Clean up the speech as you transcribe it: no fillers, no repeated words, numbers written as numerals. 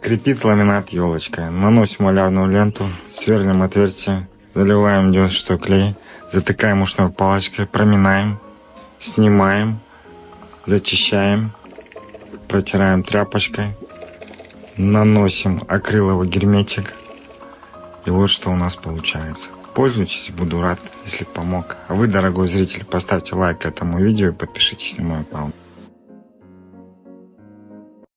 Скрипит ламинат елочкой. Наносим малярную ленту, сверлим отверстие, заливаем 96 клей, затыкаем ушной палочкой, проминаем, снимаем, зачищаем, протираем тряпочкой, наносим акриловый герметик. И вот что у нас получается. Пользуйтесь, буду рад, если помог. А вы, дорогой зритель, поставьте лайк этому видео и подпишитесь на мой аккаунт.